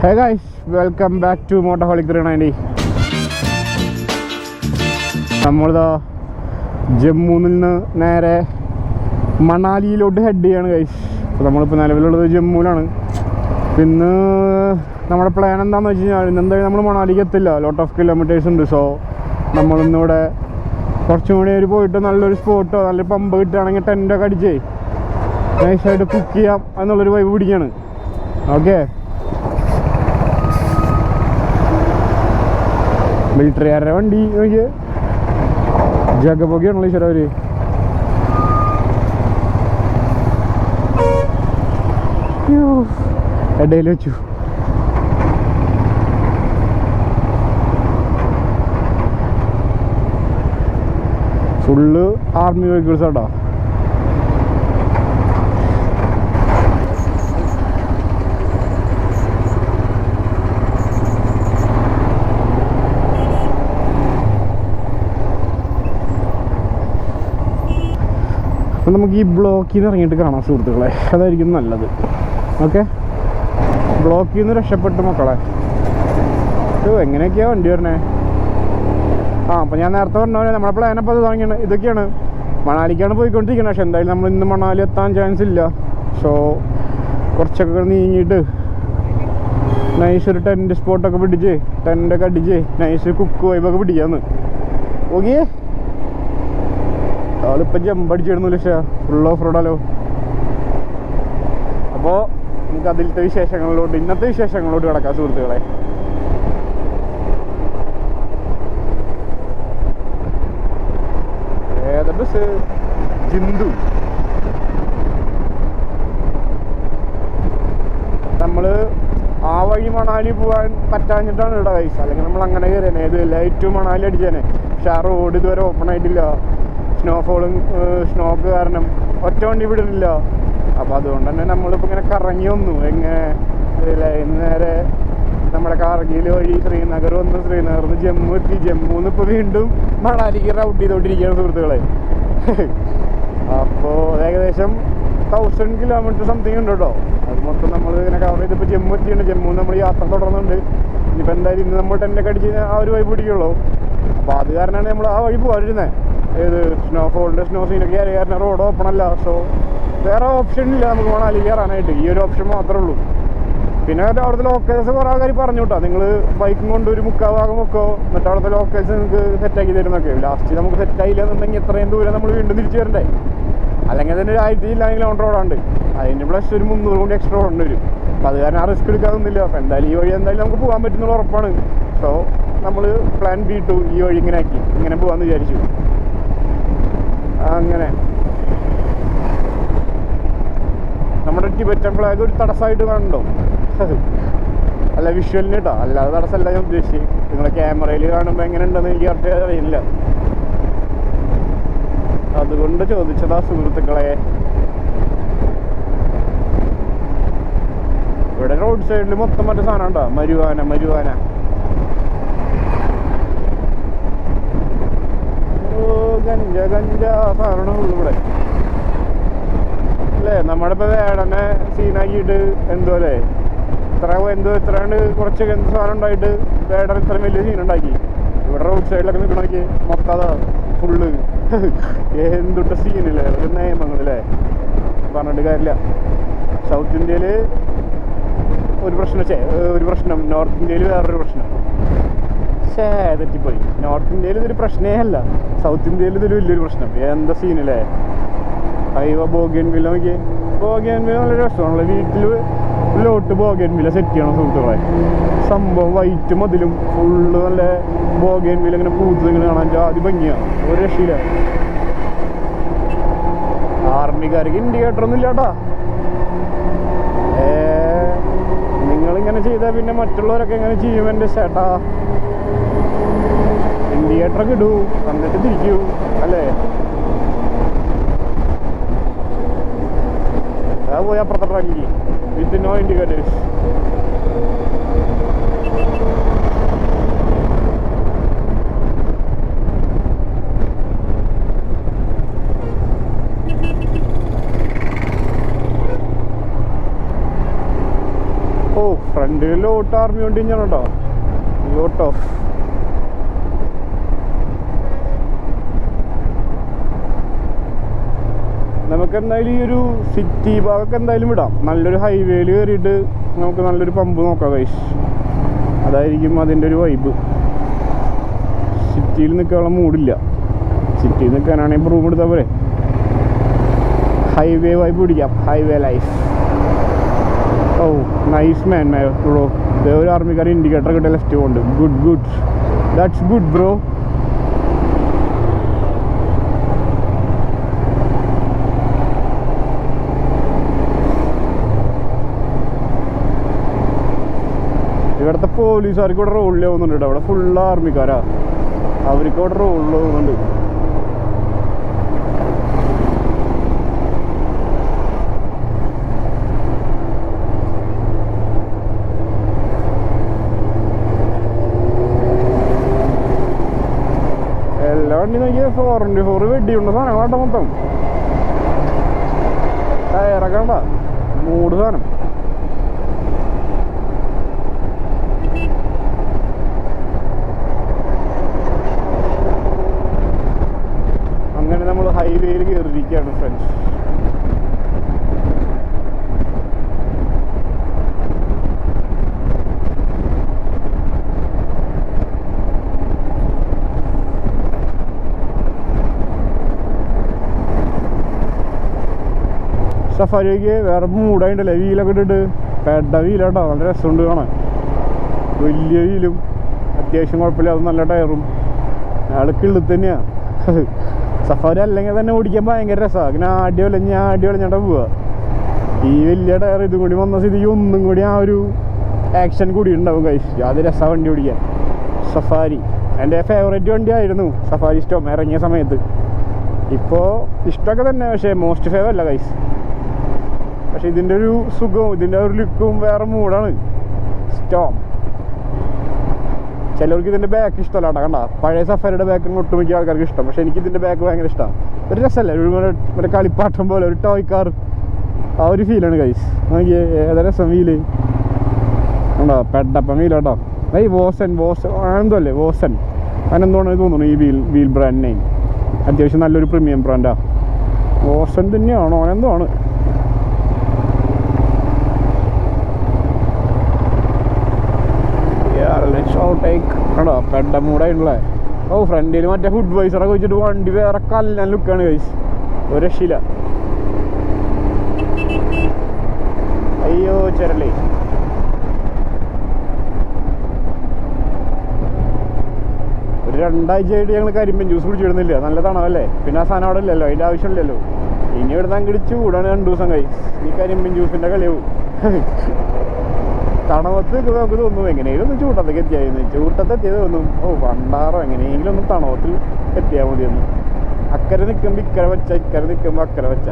Hey guys, welcome back to Motorholic 390. നമ്മളിതാ ജമ്മുവിൽ നിന്ന് നേരെ മണാലിയിലോട്ട് ഹെഡ് ചെയ്യാണ് ഗൈസ്. അപ്പോൾ നമ്മളിപ്പോൾ നിലവിലുള്ളത് ജമ്മുവിലാണ്. പിന്നെ നമ്മുടെ പ്ലാൻ എന്താണെന്ന് വെച്ച് കഴിഞ്ഞാൽ ഇന്നെന്തായാലും നമ്മൾ മണാലിക്ക് എത്തില്ല, ലോട്ട് ഓഫ് കിലോമീറ്റേഴ്സ് ഉണ്ട്. സോ നമ്മളിന്നിവിടെ കുറച്ചും കൂടി ഒരു പോയിട്ട് നല്ലൊരു സ്പോട്ടോ നല്ലൊരു പമ്പ് കിട്ടുകയാണെങ്കിൽ ടെൻ്റൊക്കെ അടിച്ചേ നൈസായിട്ട് കുക്ക് ചെയ്യാം എന്നുള്ളൊരു വൈബ് പിടിക്കുകയാണ്. ഓക്കെ, മിലിറ്ററിക്കാരുടെ വണ്ടി നോക്കിയേ, ജഗബോഗിയാണല്ലോ ഈശ്വര അവര്. ഇടയിൽ വെച്ചു. ഫുള്ള് ആർമി വെഹിക്കിൾസ് ആട്ടോ. അപ്പം നമുക്ക് ഈ ബ്ലോക്കിൽ നിന്ന് ഇറങ്ങിയിട്ട് കാണാം സുഹൃത്തുക്കളെ, അതായിരിക്കും നല്ലത്. ഓക്കെ, ബ്ലോക്കിൽ നിന്ന് രക്ഷപ്പെട്ടു മക്കളെ. എങ്ങനെയൊക്കെയാണ് വണ്ടി വരണേ? അപ്പോൾ ഞാൻ നേരത്തെ പറഞ്ഞ പോലെ നമ്മുടെ പ്ലാനപ്പോൾ അത് തുടങ്ങിയാണ്. ഇതൊക്കെയാണ് മണാലിക്കാണ് പോയിക്കൊണ്ടിരിക്കുന്നത്. പക്ഷെ എന്തായാലും നമ്മൾ ഇന്ന് മണാലി എത്താൻ ചാൻസ് ഇല്ല. സോ കുറച്ചൊക്കെ നീങ്ങിയിട്ട് നൈസ് ഒരു ടെൻറ്റ് സ്പോട്ടൊക്കെ പിടിച്ച് ടെൻ്റൊക്കെ അടിച്ച് നൈസ് കുക്ക് വൈബൊക്കെ പിടിക്കാമെന്ന്. ഓക്കെ, ആളിപ്പോൾ ജമ്പടിച്ചിടുന്നില്ല, പക്ഷേ ഫുൾ ഓഫ് റോഡാലോ. അപ്പോൾ നമുക്ക് അതിലത്തെ വിശേഷങ്ങളിലോട്ട്, ഇന്നത്തെ വിശേഷങ്ങളിലോട്ട് കിടക്കാം സുഹൃത്തുക്കളെ. ഏതാ ബസ്? ജിന്ദു. നമ്മൾ ആ വഴി മണാലി പോകാൻ പറ്റാഞ്ഞിട്ടാണ് ഇവിടെ വയസ്സ്. അല്ലെങ്കിൽ നമ്മൾ അങ്ങനെ കയറിയാണ് ഏത് ലൈറ്റും മണാലി അടിച്ചേനെ. പക്ഷെ ആ റോഡ് ഇതുവരെ ഓപ്പൺ ആയിട്ടില്ല. സ്നോക്ക് കാരണം ഒറ്റ വണ്ടി വിടുന്നില്ല. അപ്പോൾ അതുകൊണ്ട് തന്നെ നമ്മളിപ്പോൾ ഇങ്ങനെ കറങ്ങി വന്നു. നേരെ നമ്മുടെ കാർഗിൽ വഴി ശ്രീനഗർ വന്നു, ശ്രീനഗറിൽ നിന്ന് ജമ്മു എത്തി. ജമ്മുന്ന് ഇപ്പോൾ വീണ്ടും മണാലിക്ക് റൗട്ട് ചെയ്തുകൊണ്ടിരിക്കുകയാണ് സുഹൃത്തുക്കളെ. അപ്പോൾ ഏകദേശം 1000 കിലോമീറ്റർ സംതിങ് ഉണ്ട് കേട്ടോ. അത് മൊത്തം നമ്മൾ ഇങ്ങനെ കവർ ചെയ്തിപ്പോൾ ജമ്മു എത്തിയിട്ടുണ്ട്. ജമ്മുന്ന് നമ്മൾ യാത്ര തുടർന്നുണ്ട്. ഇനിയിപ്പോൾ എന്തായാലും ഇന്ന് നമ്മൾ ടെൻ്റൊക്കെ അടിച്ച് ആ ഒരു വഴി പിടിക്കുള്ളൂ. അപ്പോൾ അത് കാരണമാണ് നമ്മൾ ആ വഴി പോകാതിരുന്നത്. ഏത് സ്നോ സീനൊക്കെ കയറി കാരണം റോഡ് ഓപ്പൺ അല്ല. സോ വേറെ ഓപ്ഷൻ ഇല്ല നമുക്ക് മണാലി കയറാനായിട്ട്. ഈ ഒരു ഓപ്ഷൻ മാത്രമേ ഉള്ളൂ. പിന്നെ അവിടുത്തെ ലോക്കൽസ് കുറേ ആൾക്കാർ പറഞ്ഞു കേട്ടോ, നിങ്ങൾ ബൈക്കും കൊണ്ട് ഒരു 3/4 ഭാഗം വെക്കോ, എന്നിട്ട് അവിടുത്തെ ലോക്കൽസ് നിങ്ങൾക്ക് സെറ്റാക്കി തരുന്നൊക്കെ. ലാസ്റ്റ് നമുക്ക് സെറ്റായില്ല എന്നുണ്ടെങ്കിൽ ഇത്രയും ദൂരം നമ്മൾ വീണ്ടും തിരിച്ചു വരണ്ടേ. അല്ലെങ്കിൽ തന്നെ 1000 കിലോമീറ്റർ ഓടാണ്ട് അതിൻ്റെ പ്ലസ് ഒരു 300 കൂടി എക്സ്ട്രാ ഓടേണ്ടി വരും. അപ്പോൾ അത് കാരണം ആ റിസ്ക് എടുക്കാതൊന്നുമില്ല. അപ്പോൾ എന്തായാലും ഈ വഴി എന്തായാലും നമുക്ക് പോകാൻ പറ്റുന്നുള്ള ഉറപ്പാണ്. സോ നമ്മൾ പ്ലാൻ B2 ഈ വഴി ഇങ്ങനെ ആക്കി ഇങ്ങനെ പോകാമെന്ന് വിചാരിച്ചു. അങ്ങനെ നമ്മുടെ ടിബറ്റൻ ഫ്ലാഗ് ഒരു തടസ്സമായിട്ട് കാണുന്നുണ്ടോ? അല്ല, വിഷ്വലിന് കേട്ടോ, അല്ലാതെ തടസ്സമല്ല ഞാൻ ഉദ്ദേശിച്ചത്. നിങ്ങളെ ക്യാമറയിൽ കാണുമ്പോൾ എങ്ങനെ ഉണ്ടെന്ന് എനിക്ക് കറക്റ്റ് അറിയില്ല, അതുകൊണ്ട് ചോദിച്ചതാ സുഹൃത്തുക്കളെ. ഇവിടെ റോഡ് സൈഡിൽ മൊത്തം മറ്റേ സാധനം ഉണ്ടോ, മരുവാന ഗഞ്ച സാധനമാണ് ഫുള്ള് ഇവിടെ അല്ലേ. നമ്മളിപ്പോൾ വേടനെ സീനാക്കിയിട്ട് എന്തോല്ലേ ഇത്രയാണ് കുറച്ച് സാധനം ഉണ്ടായിട്ട് വേടൻ ഇത്ര വലിയ സീനുണ്ടാക്കി. ഇവിടെ റോഡ് സൈഡിലൊക്കെ നിൽക്കണമെങ്കിൽ മൊത്തം ഫുള്ള് എന്തുട്ട സീനില്ലേ, ഒരു നിയമങ്ങളില്ലേ, പറഞ്ഞിട്ട് കാര്യമില്ല. സൗത്ത് ഇന്ത്യയിൽ ഒരു പ്രശ്നം, നോർത്ത് ഇന്ത്യയിൽ വേറൊരു പ്രശ്നം. തെറ്റിപ്പോയി. നോർത്ത് ഇന്ത്യയിൽ ഇതൊരു പ്രശ്നമേ അല്ല, സൗത്ത് ഇന്ത്യയിൽ ഇതൊരു വലിയൊരു പ്രശ്നം. എന്താ സീനില്ലേ. ബോഗൻവില്ല നോക്കിയേ, ബോഗൻവില്ല നല്ല രസമാണല്ലോ. വീട്ടിൽ ലോട്ട് ബോഗൻവില്ല സെറ്റ് ചെയ്യണം സുഹൃത്തുക്കളെ. സംഭവം വൈറ്റ് മതിലും ഫുള്ള് നല്ല ബോഗൻവില്ല ഇങ്ങനെ പൂത്ത് ഇങ്ങനെ കാണാൻ ജാതി ഭംഗിയാണ്, ഒരു രക്ഷയില്ല. ആർമിക്കാർക്ക് ഇൻഡിക്കേറ്റർ ഒന്നും ഇല്ലാട്ടാ. നിങ്ങളിങ്ങനെ ചെയ്താൽ പിന്നെ മറ്റുള്ളവരൊക്കെ എങ്ങനെ ചെയ്യും എൻ്റെ ചേട്ടാ? ഇൻഡിക്കേറ്ററൊക്കെ ഇടൂ, എന്നിട്ട് തിരിക്കൂ അല്ലേ. പോയി അപ്പുറത്തെ ട്രാക്കിൽ വിത്ത് നോ ഇൻഡിക്കേറ്റേഴ്സ്. ഫ്രണ്ടിൽ ലോട്ട് ആർമി വണ്ടി ഞാൻ കേട്ടോ, ലോട്ട് ഓഫ്. നമുക്ക് എന്തായാലും ഈ ഒരു സിറ്റി ഭാഗമൊക്കെ എന്തായാലും വിടാം. നല്ലൊരു ഹൈവേയിൽ കയറിയിട്ട് നമുക്ക് നല്ലൊരു പമ്പ് നോക്കാം ഗൈസ്. അതായിരിക്കും അതിൻ്റെ ഒരു വൈബ്. സിറ്റിയിൽ നിൽക്കാനുള്ള മൂഡില്ല. സിറ്റിയിൽ നിൽക്കാനാണെങ്കിൽ റൂം എടുത്താൽ പോലെ ഹൈവേ വൈബ് പിടിക്കാം. Highway life. Oh nice man bro. ഒരു ആർമിക്കാർ ഇൻഡിക്കേറ്റർ കിട്ടിയ ലെഫ്റ്റ് പോകുന്നുണ്ട്. Good good, that's good bro. ഇവിടുത്തെ പോലീസുകാർക്ക് ഇവിടെ റോളിൽ പോകുന്നുണ്ട് കേട്ടോ. അവിടെ ഫുള്ള് ആർമിക്കാരാ, അവർക്ക് ഇവിടെ റോളിൽ പോകുന്നുണ്ട്. എല്ലാ വണ്ടി നോക്കിയാൽ 4x4 വെടിയുണ്ട് സാധനങ്ങളാട്ടോ മൊത്തം. ടയറൊക്കെ ഉണ്ടാ മൂട് സാധനം. അങ്ങനെ നമ്മൾ ഹൈവേയിൽ കയറിയിരിക്കുകയാണ് ഫ്രണ്ട്സ്. സഫാരിക്ക് വേറെ മൂടായിട്ടല്ലേ, വീലൊക്കെ ഇട്ടിട്ട് പെഡ വീലാട്ടോ. നല്ല രസമുണ്ട് കാണാൻ. വലിയ വീലും അത്യാവശ്യം കുഴപ്പമില്ല. അത് നല്ല ടയറും. അയാൾ കിള്ളിൽ തന്നെയാണ്. സഫാരി അല്ലെങ്കിൽ തന്നെ ഓടിക്കാൻ ഭയങ്കര രസമാണ്. ഇങ്ങനെ ആടി വലഞ്ഞിട്ടാ പോവുക. ഈ വലിയ ടയർ ഇതും കൂടി വന്ന സ്ഥിതിക്ക് ഒന്നും കൂടി ആ ഒരു ആക്ഷൻ കൂടി ഉണ്ടാവും കഴിച്ചു. അത് രസമാണ് വണ്ടി ഓടിക്കാൻ. സഫാരി എൻ്റെ ഫേവറേറ്റ് വണ്ടിയായിരുന്നു സഫാരി സ്റ്റോം ഇറങ്ങിയ സമയത്ത്. ഇപ്പോൾ ഇഷ്ടമൊക്കെ തന്നെ, പക്ഷേ മോസ്റ്റ് ഫേവർ അല്ല ഗൈസ്. പക്ഷെ ഇതിൻ്റെ ഒരു സുഖവും ഇതിൻ്റെ ഒരു ലുക്കും വേറെ മൂടാണ് സ്റ്റോം. ചിലവർക്ക് ഇതിൻ്റെ ബാക്ക് ഇഷ്ടമല്ല കേട്ടോ. കണ്ട പഴയ സഫാരിയുടെ ബാക്കിന് ഒട്ടുമിക്ക ആൾക്കാർക്ക് ഇഷ്ടം. പക്ഷെ എനിക്ക് ഇതിൻ്റെ ബാക്ക് ഭയങ്കര ഇഷ്ടമാണ്. ഒരു രസമല്ലേ, ഒരു മറ്റേ കളിപ്പാട്ടം പോലെ ഒരു ടോയ് കാർ, ആ ഒരു ഫീലാണ് ഗൈസ്. നോക്കിയേ ഏതാ രസം വീല്. കണ്ടോ പെഡപ്പം വീലാട്ടോ. ഈ വോസൻ എന്തോ അല്ലേ വോസൻ, അതിനെന്തോണെന്ന് തോന്നുന്നു ഈ വീൽ ബ്രാൻഡ് നെയിം. അത്യാവശ്യം നല്ലൊരു പ്രീമിയം ബ്രാൻഡാ. വോസൻ തന്നെയാണോ എന്തോ ആണ്. കണ്ടോ പെഡ മൂടായിട്ടുള്ളേ. ഓ ഫ്രണ്ടിൽ മറ്റേ ഫുഡ് വൈസറൊക്കെ വെച്ചിട്ട് വണ്ടി വേറെ കല്ലാൻ ലുക്കാണ് ഗൈസ്. ഒരു രക്ഷയില്ല. അയ്യോ ചെരളി. ഒരു 2 ആഴ്ചയായിട്ട് ഞങ്ങൾ കരിമ്പൻ ജ്യൂസ് കുടിച്ചിടുന്നില്ല. നല്ല തണവല്ലേ. പിന്നെ ആ സാധനം അവിടെ ഇല്ലല്ലോ, അതിൻ്റെ ആവശ്യമില്ലല്ലോ. ഇനി ഇവിടുന്ന് അങ്ങിടിച്ച് കൂടാണ് 2 ദിവസം ഗൈസ്. ഈ കരിമ്പൻ ജ്യൂസിൻ്റെ കളിയാവും. തണവത്ത് നമുക്ക് തോന്നും എങ്ങനെയെങ്കിലും ഒന്ന് ചൂട്ടത്തേക്ക് എത്തിയായിരുന്നു. ചൂട്ടത്തെത്തിയത് തോന്നും ഓ പണ്ടാറോ എങ്ങനെയെങ്കിലും ഒന്ന് തണവത്തിൽ എത്തിയാൽ മതിയൊന്ന്. അക്കരെ നിൽക്കുമ്പോൾ ഇക്കരെ വെച്ച, ഇക്കരെ നിൽക്കുമ്പോൾ അക്കരെ വെച്ച.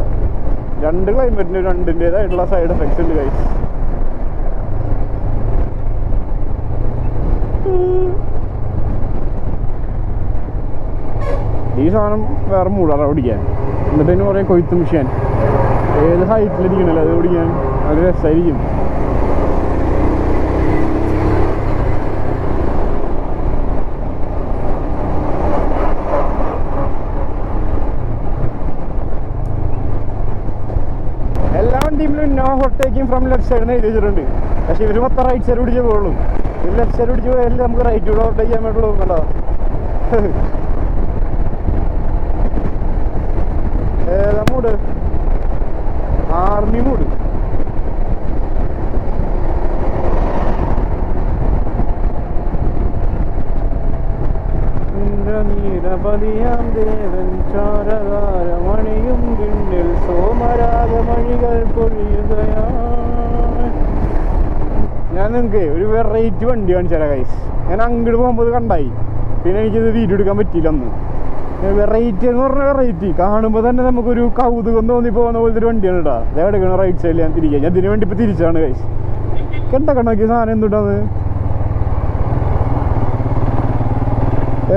2 ക്ലൈമറ്റിന് 2ൻ്റേതായിട്ടുള്ള സൈഡ് എഫക്ട്സ് ഉണ്ട് ഗൈസ്. ഈ സാധനം വേറെ മൂടാണ് ഓടിക്കാൻ. എന്നിട്ട് അതിന് കുറേ കൊയ്ത്ത് മിഷ്യൻ ഏത് ഹൈറ്റിലിരിക്കണല്ലോ അത് ഓടിക്കാൻ അത് രസമായിരിക്കും. എല്ലാ വണ്ടിയിലും നോ ഓവർടേക്കിംഗ് ഫ്രം ലെഫ്റ്റ് സൈഡിൽ നിന്ന് എഴുതി വെച്ചിട്ടുണ്ട്. പക്ഷേ ഇവർ മൊത്തം റൈറ്റ് സൈഡ് പിടിച്ചേ പോകുള്ളൂ. ഇവർ ലെഫ്റ്റ് സൈഡ് പിടിച്ച് പോയാലേ നമുക്ക് റൈറ്റിലൂടെ ഓവർടേക്ക് ചെയ്യാൻ പറ്റുള്ളൂ. കണ്ടോ ഏതാ മൂട്, ആർമി മൂട്. നീരപതിയാം ദേവൻ ചാരകാരമണിയും പിന്നിൽ സോമരാഗമണികൾ പൊഴിയുകയാ. ഞാൻ നിങ്ങൾക്ക് ഒരു വെറൈറ്റി വണ്ടി കാണിച്ചാലോ ഗൈസ്. ഞാൻ അങ്ങോട്ട് പോകുമ്പോൾ കണ്ടായി, പിന്നെ എനിക്കിത് വീഡിയോ എടുക്കാൻ പറ്റിയില്ല. അന്ന് വെറൈറ്റി എന്ന് പറഞ്ഞാൽ വെറൈറ്റി കാണുമ്പോൾ തന്നെ നമുക്കൊരു കൗതുകം തോന്നി പോകുന്ന പോലത്തെ ഒരു വണ്ടിയാണ് കേട്ടോ. അതേ എടുക്കണം റൈറ്റ് സൈഡിൽ ഞാൻ തിരിക്കുക. ഞാൻ ഇതിന് വേണ്ടി ഇപ്പോൾ തിരിച്ചാണ് ഗൈസ്. കണ്ടൊക്കെ നോക്കിയ സാധനം എന്തുട്ടാന്ന്.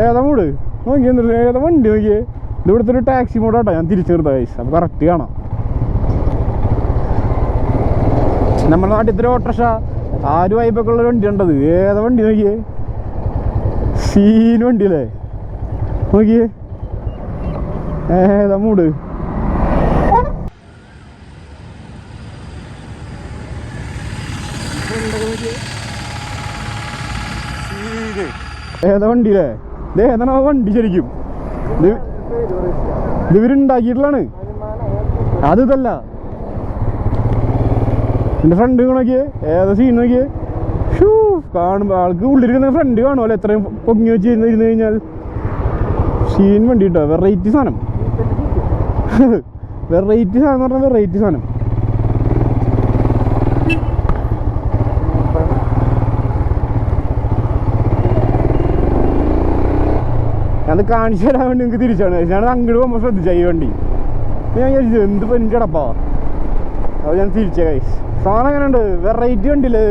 ഏതാ മൂട് നോക്കി എന്നിട്ട് ഏതാ വണ്ടി നോക്കിയേ. ഇത് ഇവിടുത്തെ ഒരു ടാക്സി മോഡാട്ടോ. ഞാൻ തിരിച്ചു നിർത്താം ഗൈസ്. അപ്പോൾ കറക്റ്റ് കാണാം. നമ്മുടെ നാട്ടിൽ ഇത്ര ഓട്ടോറിക്ഷ ആരും വൈബൊക്കെ ഉള്ള വണ്ടി ഉണ്ടത്. ഏതാ വണ്ടി നോക്കിയേ, സീൻ വണ്ടിയല്ലേ നോക്കിയേ, ഏതാ മൂട്. ഏതാ വണ്ടിയില്ലേ, ഇത് ഏതാണ് ആ വണ്ടി ശരിക്കും, ഇത് ഇവരുണ്ടാക്കിയിട്ടുള്ളതാണ്. അത് ഇതല്ല, എൻ്റെ ഫ്രണ്ട് നോക്കിയേ, ഏതാ സീൻ നോക്കിയേ. ഷൂ കാണുമ്പോൾ ആൾക്ക് ഉള്ളിലിരുന്ന ഫ്രണ്ട് കാണുമല്ലോ എത്രയും പൊങ്ങി വെച്ച് ഇരുന്ന് കഴിഞ്ഞാൽ. സീൻ വണ്ടി കേട്ടോ, വെറൈറ്റി സാധനം. വെറൈറ്റി സാധനം എന്ന് പറഞ്ഞാൽ വെറൈറ്റി സാധനം. ഞാനത് കാണിച്ചു തരാൻ വേണ്ടി നിങ്ങൾക്ക് തിരിച്ചാണ്. ഞാനത് അങ്ങോട്ട് പോകുമ്പോൾ ശ്രദ്ധിച്ച ഈ വണ്ടി. ഞാൻ ചോദിച്ചത് എന്ത് പെൻ കിടപ്പാ, അത് ഞാൻ തിരിച്ച കൈസ്. സാധനം അങ്ങനെ ഉണ്ട്, വെറൈറ്റി വണ്ടിയില്ലേ,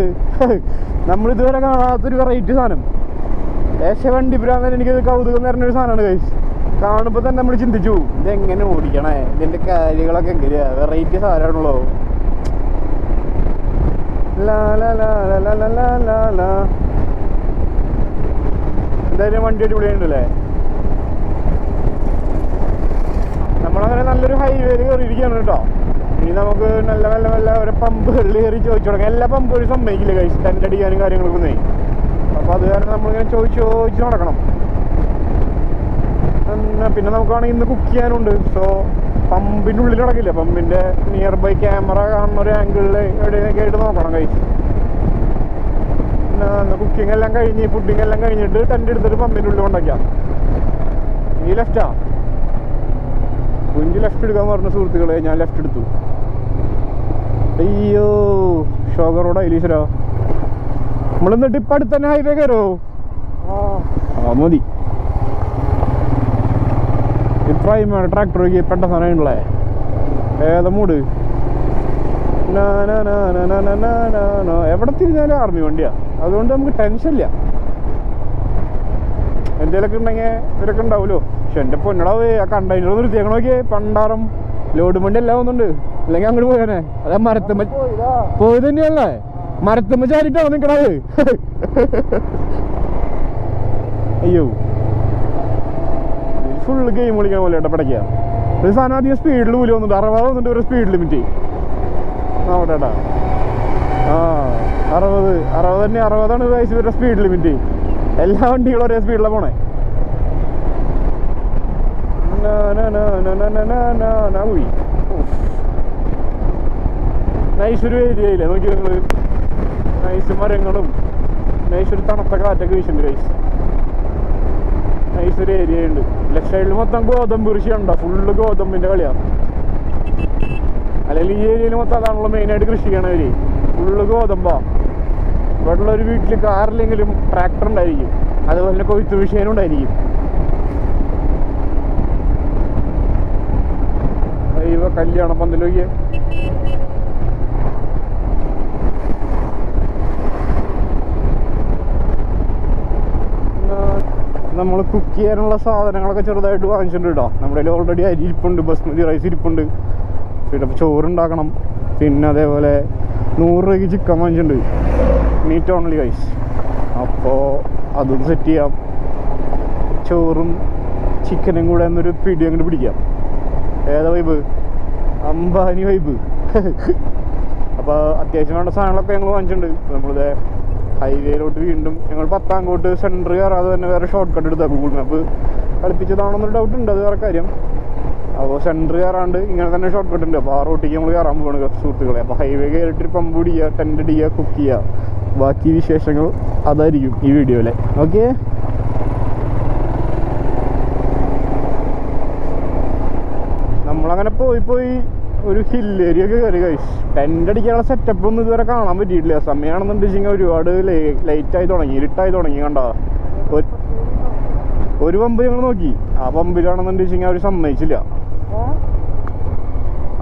നമ്മളിതുവരെ കാണാത്തൊരു വെറൈറ്റി സാധനം. വണ്ടി പ്രാന്തൻ എനിക്കത് കൗതുകം നിറഞ്ഞൊരു സാധനമാണ് കൈസ്. കാണുമ്പോൾ തന്നെ നമ്മൾ ചിന്തിച്ചു ഇതെങ്ങനെ ഓടിക്കണേ, ഇതിൻ്റെ കാര്യങ്ങളൊക്കെ എങ്ങനെയാ, വെറൈറ്റി സാധനമാണല്ലോ. എന്തായാലും വണ്ടി അടിപൊളിയുണ്ടല്ലേ. നമ്മളങ്ങനെ നല്ലൊരു ഹൈവേയിൽ കയറിയിരിക്കുകയാണ് കേട്ടോ. ഇനി നമുക്ക് നല്ല നല്ല നല്ല ഓരോ പമ്പുകളിൽ കയറി ചോദിച്ചു തുടങ്ങാം. എല്ലാ പമ്പുകളും സമ്മതിക്കില്ല കഴിച്ച് ടെൻ്റ് അടിക്കാനും കാര്യങ്ങളൊക്കെ ഒന്നേ. അപ്പോൾ അത് കാരണം നമ്മളിങ്ങനെ ചോദിച്ച് നടക്കണം. പിന്നെ നമുക്കാണെങ്കിൽ ഇന്ന് കുക്ക് ചെയ്യാനുണ്ട്. സോ പമ്പിൻ്റെ ഉള്ളിൽ നടക്കില്ല, പമ്പിൻ്റെ നിയർ ബൈ ക്യാമറ കാണുന്ന ഒരു ആംഗിളിൽ എവിടെയൊക്കെ ആയിട്ട് നോക്കണം കഴിച്ച്. പിന്നെ കുക്കിംഗ് എല്ലാം കഴിഞ്ഞ് ഫുഡിങ് എല്ലാം കഴിഞ്ഞിട്ട് ടെൻ്റ് എടുത്തിട്ട് പമ്പിൻ്റെ ഉള്ളിൽ കൊണ്ടാക്കാം. ഈ ലെഫ്റ്റാ കുഞ്ഞ് ലെഫ്റ്റ് എടുക്കാൻ പറഞ്ഞ സുഹൃത്തുക്കളെ, ഞാൻ ലെഫ്റ്റ് എടുത്തു. അയ്യോ ഷോഗർ റോഡ് അയിലീശ്വരാ. നമ്മളെന്നിട്ട് ഇപ്പം അടുത്ത് തന്നെ ഹൈവേ കയറോ? ആ മതി. ഇപ്രാവശ്യമാണ് ട്രാക്ടർക്ക് പെട്ട സാധനമുള്ളേ. ഏതാ മൂട്. എവിടെ തിരിഞ്ഞാലും ആർമി വണ്ടിയാ, അതുകൊണ്ട് നമുക്ക് ടെൻഷനില്ല. എന്തെങ്കിലുമൊക്കെ ഉണ്ടെങ്കിൽ ഇവരൊക്കെ ഉണ്ടാവുമല്ലോ. പക്ഷെ എൻ്റെ പൊന്നടാവേ ആ കണ്ടെയ്നർ നിർത്തിയേക്കണ നോക്കിയേ, പണ്ടാറും ലോഡ് വണ്ടി എല്ലാം ഒന്നുണ്ട്. അല്ലെങ്കിൽ അങ്ങോട്ട് പോയാനെ. അതാ മരത്തുമ്മ പോയി തന്നെയല്ലേ, മരത്തുമ്മ ചാരിട്ടാണോ നിൽക്കണത്? അയ്യോ ഫുള്ള് ഗെയിം കളിക്കാൻ പോലെ കേട്ടോ പടയ്ക്കുക. ഒരു സാധനം അധികം സ്പീഡിൽ പോലും വന്നിട്ട് 60 വന്നിട്ട് ഒരു സ്പീഡ് ലിമിറ്റ് നോക്കട്ടേട്ടാ. ആ 60 തന്നെ, 60ആണ് വയസ്സ് വരെ സ്പീഡ് ലിമിറ്റ്. എല്ലാ വണ്ടികളും ഒരേ സ്പീഡിലാണ് പോണേ. പോയി നൈസൊരു ഏരിയയില്ലേ നോക്കി നിങ്ങൾ. നൈസ് മരങ്ങളും നൈസൊരു തണുത്ത കാറ്റൊക്കെ വീശുന്നുണ്ട് ഗൈസ്. നൈസൊരു ഏരിയ ഉണ്ട്. ലെഫ്റ്റ് സൈഡിൽ മൊത്തം ഗോതമ്പ് കൃഷി ഉണ്ടോ, ഫുള്ള് ഗോതമ്പിൻ്റെ കളിയാണ്. അല്ലെങ്കിൽ ഈ ഏരിയയിൽ മൊത്തം അതാണല്ലോ മെയിനായിട്ട് കൃഷി ചെയ്യണവര്, ഫുള്ള് ഗോതമ്പാ. ഇവിടെയുള്ള ഒരു വീട്ടിൽ കാറില്ലെങ്കിലും ട്രാക്ടർ ഉണ്ടായിരിക്കും, അതുപോലെ തന്നെ കൊയ്ത്ത് മെഷീനും ഉണ്ടായിരിക്കും. അയ്യോ കല്യാണ പന്തലൊക്കെ നമ്മൾ കുക്ക് ചെയ്യാനുള്ള സാധനങ്ങളൊക്കെ ചെറുതായിട്ട് വാങ്ങിച്ചിട്ടുണ്ട് കേട്ടോ. നമ്മുടെ കയ്യിൽ ഓൾറെഡി അരി ഇരിപ്പുണ്ട്, ബസ്മതി റൈസ് ഇരിപ്പുണ്ട്. പിന്നെ ചോറുണ്ടാക്കണം. പിന്നെ അതേപോലെ 100 രൂപയ്ക്ക് ചിക്കൻ വാങ്ങിച്ചിട്ടുണ്ട്, മീറ്റ് ഓൺലി റൈസ്. അപ്പോൾ അതും സെറ്റ് ചെയ്യാം. ചോറും ചിക്കനും കൂടെ എന്നൊരു പിടി അങ്ങോട്ട് പിടിക്കാം. ഏതാ വൈബ്, അംബാനി വൈബ്. അപ്പോൾ അത്യാവശ്യം വേണ്ട സാധനങ്ങളൊക്കെ ഞങ്ങൾ വാങ്ങിച്ചിട്ടുണ്ട്. നമ്മളിത് ഹൈവേയിലോട്ട് വീണ്ടും ഞങ്ങൾ പത്താങ്കോട്ട് സെൻറ്റർ കയറാതെ തന്നെ വേറെ ഷോർട്ട് കട്ട് എടുത്താൽ ഗൂഗിൾ മാപ്പ് കളിപ്പിച്ചതാണെന്നൊരു ഡൗട്ട് ഉണ്ട്, അത് വേറെ കാര്യം. അപ്പോൾ സെൻറ്റർ കയറാണ്ട് ഇങ്ങനെ തന്നെ ഷോർട്ട് കട്ട് ഉണ്ട്. അപ്പോൾ ആ റോട്ടിലേക്ക് നമ്മൾ കയറാൻ പോവാണ് സുഹൃത്തുക്കളെ. അപ്പോൾ ഹൈവേ കയറിയിട്ട് പമ്പ് പിടിക്കുക, ടെൻ്റ് അടിക്കുക, കുക്ക് ചെയ്യുക. ബാക്കി വിശേഷങ്ങൾ അതായിരിക്കും ഈ വീഡിയോയിൽ. ഓക്കെ, നമ്മളങ്ങനെ പോയി ഒരു ഹിൽ ഏരിയ ഒക്കെ കയറി കഴിച്ച്. ടെൻ്റ് അടിക്കാനുള്ള സെറ്റപ്പ് ഒന്നും ഇതുവരെ കാണാൻ പറ്റിയിട്ടില്ല. സമയമാണെന്നുണ്ടെങ്കിൽ ഒരുപാട് ലേറ്റായി തുടങ്ങി, ഇരുട്ടായി തുടങ്ങി. കണ്ടോ, ഒരു പമ്പ് ഞങ്ങൾ നോക്കി, ആ പമ്പിലാണെന്നുണ്ടെങ്കിൽ അവർ സമ്മതിച്ചില്ല.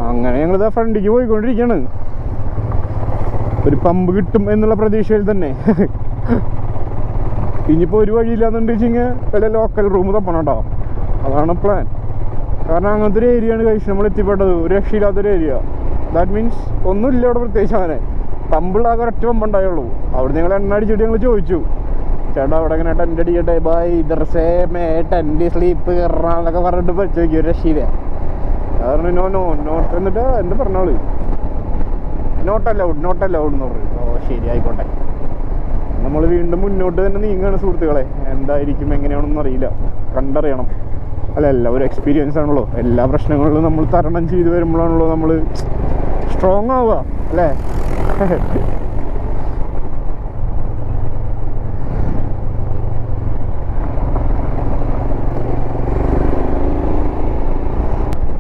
അങ്ങനെ ഞങ്ങളിതാ ഫ്രണ്ടിക്ക് പോയിക്കൊണ്ടിരിക്കുകയാണ്. ഒരു പമ്പ് കിട്ടും എന്നുള്ള പ്രതീക്ഷയിൽ തന്നെ. ഇനിയിപ്പോൾ ഒരു വഴിയില്ലാന്നുണ്ടെങ്കിൽ വല്ല ലോക്കൽ റൂം തപ്പണം കേട്ടോ, അതാണ് പ്ലാൻ. കാരണം അങ്ങനത്തെ ഒരു ഏരിയയാണ് കഴിച്ച് നമ്മൾ എത്തിപ്പെട്ടത്, ഒരു രക്ഷയില്ലാത്തൊരു ഏരിയ. ദാറ്റ് മീൻസ് ഒന്നുമില്ല ഇവിടെ പ്രത്യേകിച്ച്. അങ്ങനെ പമ്പുള്ളാകെ ഒരൊറ്റ പമ്പുണ്ടായുള്ളൂ. അവിടെ ഞങ്ങൾ എണ്ണ അടിച്ചിട്ട് ഞങ്ങൾ ചോദിച്ചു, ചേട്ടാ അവിടെ എങ്ങനെ ടെൻ്റ് അടിക്കട്ടെ, ബൈ ഇതർസേ മേ ടെൻ്റ് സ്ലീപ്പ് കയറാന്നൊക്കെ പറഞ്ഞിട്ട് ചോദിക്കും. ഒരു രക്ഷയില്ല. കാരണം നോട്ട് എന്നിട്ട് എന്ത് പറഞ്ഞോളൂ, നോട്ട് അലൗഡ് എന്ന് പറയും. ഓ ശരി ആയിക്കോട്ടെ. നമ്മൾ വീണ്ടും മുന്നോട്ട് തന്നെ നീങ്ങുകയാണ് സുഹൃത്തുക്കളെ. എന്തായിരിക്കും എങ്ങനെയാണെന്നൊന്നും അറിയില്ല, കണ്ടറിയണം. അല്ല ഒരു എക്സ്പീരിയൻസ് ആണല്ലോ. എല്ലാ പ്രശ്നങ്ങളിലും നമ്മൾ തരണം ചെയ്ത് വരുമ്പോഴാണല്ലോ നമ്മൾ സ്ട്രോങ് ആവുക അല്ലേ.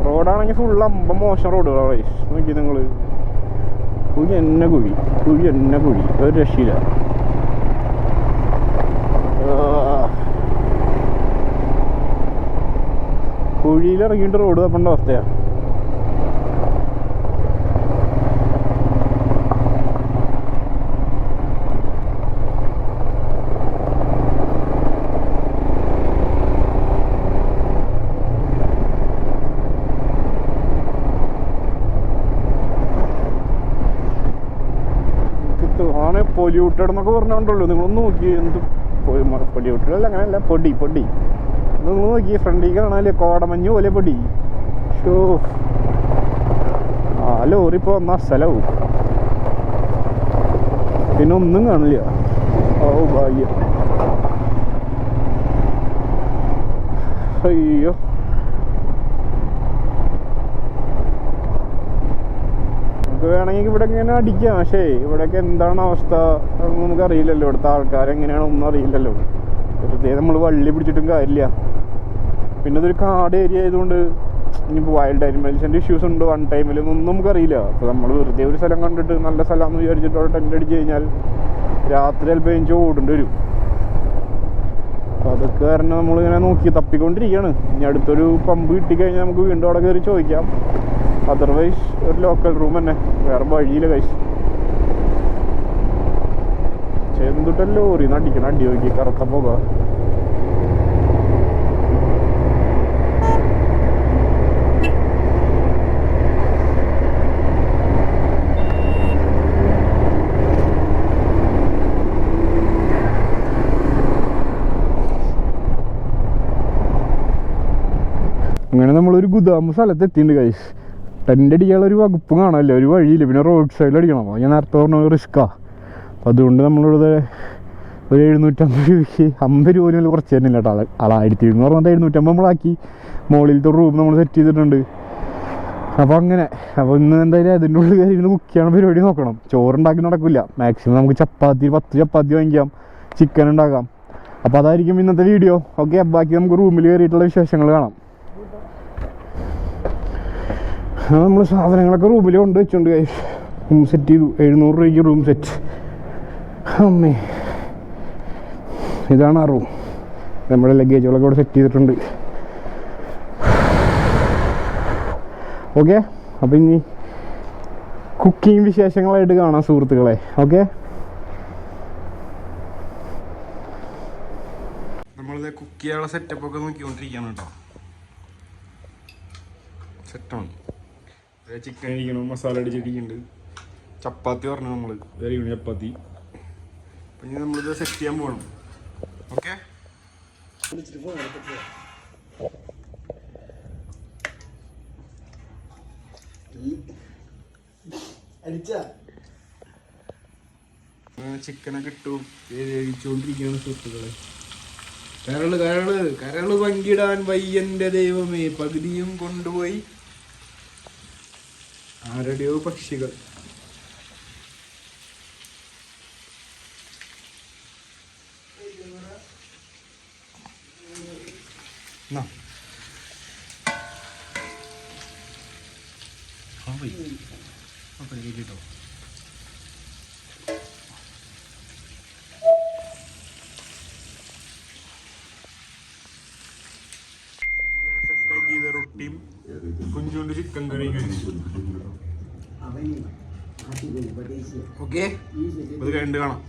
റോഡാണെങ്കിൽ ഫുള്ള് മോശം റോഡുകളാണ്. നോക്കി നിങ്ങൾ, കുഴി എന്നെ കുഴി, ഒരു രക്ഷയില്ല. കുഴിയിലിറങ്ങിയിട്ട് റോഡ് തപ്പേണ്ട അവസ്ഥയാണ്. പൊല്യൂട്ടഡ് എന്നൊക്കെ പറഞ്ഞോണ്ടല്ലോ. നിങ്ങളൊന്ന് നോക്കി, എന്ത് പൊല്യൂട്ടഡ് അല്ല, അങ്ങനെയല്ല, പൊടി നിങ്ങൾ നോക്കി ഫ്രണ്ടിൽ കാണാല്ലേ കോടമഞ്ഞ് പോലെ പൊടി. ഷോ ആ ലോറി ഇപ്പോൾ വന്ന സ്ഥലവും പിന്നെ ഒന്നും കാണില്ല. ഓ ഭാഗ്യം. അയ്യോ വേണമെങ്കിൽ ഇവിടെ ഇങ്ങനെ അടിക്കാം. പക്ഷേ ഇവിടെയൊക്കെ എന്താണ് അവസ്ഥ നമുക്കറിയില്ലല്ലോ. ഇവിടുത്തെ ആൾക്കാരെങ്ങനെയാണോ ഒന്നും അറിയില്ലല്ലോ. വെറുതെ നമ്മൾ വള്ളി പിടിച്ചിട്ടും കാര്യമില്ല. പിന്നെ ഇതൊരു കാട് ഏരിയ ആയതുകൊണ്ട് ഇനിയിപ്പോൾ വൈൽഡ് ആനിമൽസിൻ്റെ ഇഷ്യൂസ് ഉണ്ട് വൺ ടൈമിലൊന്നും നമുക്കറിയില്ല. അപ്പോൾ നമ്മൾ വെറുതെ ഒരു സ്ഥലം കണ്ടിട്ട് നല്ല സ്ഥലമാണെന്ന് വിചാരിച്ചിട്ട് അവിടെ ടെൻ്റ് അടിച്ച് കഴിഞ്ഞാൽ രാത്രി ചിലപ്പോൾ എനിക്ക് ഓടേണ്ടി വരും. അപ്പോൾ അതൊക്കെ കാരണം നമ്മളിങ്ങനെ നോക്കി തപ്പിക്കൊണ്ടിരിക്കുകയാണ്. ഇനി അടുത്തൊരു പമ്പ് കിട്ടിക്കഴിഞ്ഞാൽ നമുക്ക് വീണ്ടും അവിടെ കയറി ചോദിക്കാം. അതർവൈസ് ഒരു ലോക്കൽ റൂം തന്നെ, വേറെ വഴിയില്ല കഴിച്ച്. ചെന്തുട്ടല്ലോ ലോറി നടിക്കണം, അടി നോക്കി കറുത്ത പോക. അങ്ങനെ നമ്മളൊരു ഗുദാമ സ്ഥലത്ത് എത്തിയിട്ടുണ്ട് ഗൈസ്. ടെൻ്റ് അടിക്കാനുള്ള ഒരു വകുപ്പ് കാണാമല്ലോ, ഒരു വഴിയില്ല. പിന്നെ റോഡ് സൈഡിൽ അടിക്കണം. ഞാൻ നേരത്തെ പറഞ്ഞ റിസ്ക്കാണ്. അപ്പം അതുകൊണ്ട് നമ്മളിവിടെ ഒരു 750 രൂപയ്ക്ക് 50 രൂപ പോലും കുറച്ച് തന്നെയില്ല കേട്ടോ. 1200 പറഞ്ഞിട്ട് 750 നമ്മളാക്കി. മുകളിലത്തെ റൂം നമ്മൾ സെറ്റ് ചെയ്തിട്ടുണ്ട്. അപ്പോൾ അങ്ങനെ. അപ്പോൾ ഇന്ന് എന്തായാലും അതിൻ്റെ ഉള്ളിൽ കയറി ഇരുന്ന് കുക്ക് ചെയ്യണ പരിപാടി നോക്കണം. ചോറുണ്ടാക്കി നടക്കില്ല. മാക്സിമം നമുക്ക് 10 ചപ്പാത്തി വാങ്ങിക്കാം, ചിക്കൻ ഉണ്ടാക്കാം. അപ്പോൾ അതായിരിക്കും ഇന്നത്തെ വീഡിയോ. ഓക്കെ, ബാക്കി നമുക്ക് റൂമിൽ കയറിയിട്ടുള്ള വിശേഷങ്ങൾ കാണാം. നമ്മൾ സാധനങ്ങളൊക്കെ റൂമിൽ കൊണ്ട് വെച്ചുകൊണ്ട് റൂം സെറ്റ് ചെയ്തു. 700 രൂപയ്ക്ക് റൂം സെറ്റ്. അമ്മേ, ഇതാണ് ആ റൂം. നമ്മുടെ ലഗേജുകളൊക്കെ ഇവിടെ സെറ്റ് ചെയ്തിട്ടുണ്ട്. ഓക്കെ, അപ്പം ഇനി കുക്കിംഗ് വിശേഷങ്ങളായിട്ട് കാണാം സുഹൃത്തുക്കളെ. ഓക്കെ, നമ്മളിത് കുക്ക് ചെയ്യാനുള്ള സെറ്റപ്പൊക്കെ നോക്കിക്കൊണ്ടിരിക്കുകയാണ് കേട്ടോ. സെറ്റാണ്. ചിക്കൻ ഇരിക്കണം, മസാല അടിച്ചിരിക്കുന്നുണ്ട്. ചപ്പാത്തി പറഞ്ഞു നമ്മൾ വേറെ ചപ്പാത്തി. അപ്പം ഇനി നമ്മളിത് സെറ്റ് ചെയ്യാൻ പോകണം. ഓക്കെ, ചിക്കനൊക്കെ ഇട്ടു വേവിച്ചുകൊണ്ടിരിക്കുകയാണ് സുഹൃത്തുക്കളെ. കരള് പങ്കിടാൻ വയ്യന്റെ ദൈവമേ, പകുതിയും കൊണ്ടുപോയി ആരുടെയോ പക്ഷികൾ. കേട്ടോ, റൊട്ടിയും കുഞ്ചുകൊണ്ട് ചിക്കൻ കറി കഴിച്ചു. ഓക്കെ, അത് കഴിഞ്ഞിട്ട് കാണാം.